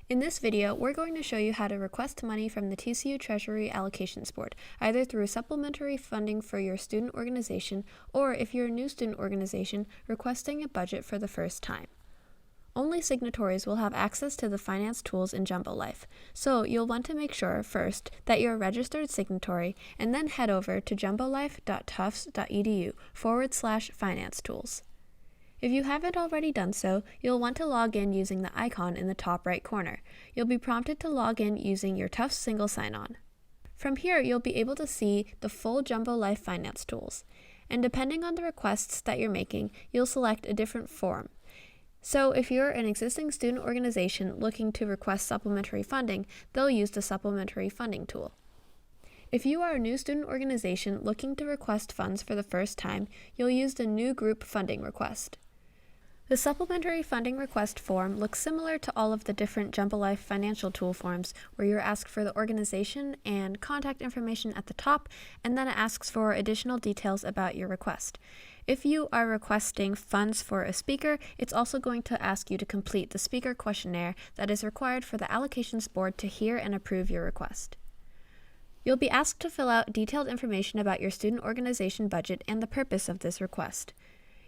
In this video, we're going to show you how to request money from the TCU Treasury Allocations Board, either through supplementary funding for your student organization, or if you're a new student organization, requesting a budget for the first time. Only signatories will have access to the finance tools in Jumbo Life, so you'll want to make sure, first, that you're a registered signatory, and then head over to jumbolife.tufts.edu/finance tools. If you haven't already done so, you'll want to log in using the icon in the top right corner. You'll be prompted to log in using your Tufts single sign-on. From here, you'll be able to see the full Jumbo Life finance tools, and depending on the requests that you're making, you'll select a different form. So if you're an existing student organization looking to request supplementary funding, they'll use the supplementary funding tool. If you are a new student organization looking to request funds for the first time, you'll use the new group funding request. The supplementary funding request form looks similar to all of the different Jumbo Life financial tool forms, where you're asked for the organization and contact information at the top, and then it asks for additional details about your request. If you are requesting funds for a speaker, it's also going to ask you to complete the speaker questionnaire that is required for the Allocations Board to hear and approve your request. You'll be asked to fill out detailed information about your student organization budget and the purpose of this request.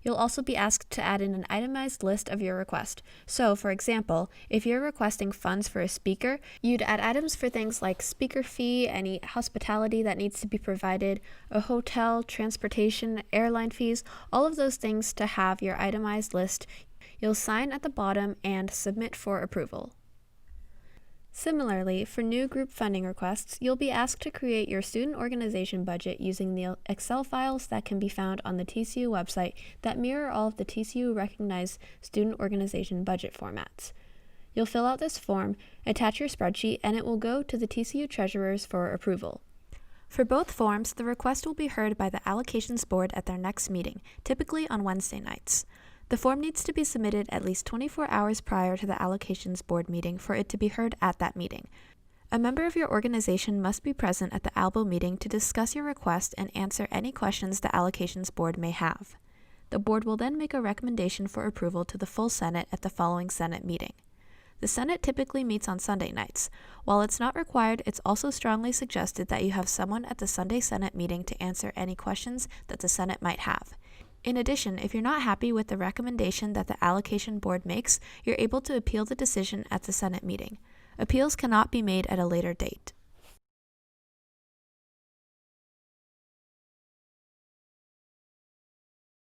You'll also be asked to add in an itemized list of your request. So, for example, if you're requesting funds for a speaker, you'd add items for things like speaker fee, any hospitality that needs to be provided, a hotel, transportation, airline fees, all of those things to have your itemized list. You'll sign at the bottom and submit for approval. Similarly, for new group funding requests, you'll be asked to create your student organization budget using the Excel files that can be found on the TCU website that mirror all of the TCU recognized student organization budget formats. You'll fill out this form, attach your spreadsheet, and it will go to the TCU treasurers for approval. For both forms, the request will be heard by the Allocations Board at their next meeting, typically on Wednesday nights. The form needs to be submitted at least 24 hours prior to the Allocations Board meeting for it to be heard at that meeting. A member of your organization must be present at the ALBO meeting to discuss your request and answer any questions the Allocations Board may have. The board will then make a recommendation for approval to the full Senate at the following Senate meeting. The Senate typically meets on Sunday nights. While it's not required, it's also strongly suggested that you have someone at the Sunday Senate meeting to answer any questions that the Senate might have. In addition, if you're not happy with the recommendation that the Allocation Board makes, you're able to appeal the decision at the Senate meeting. Appeals cannot be made at a later date.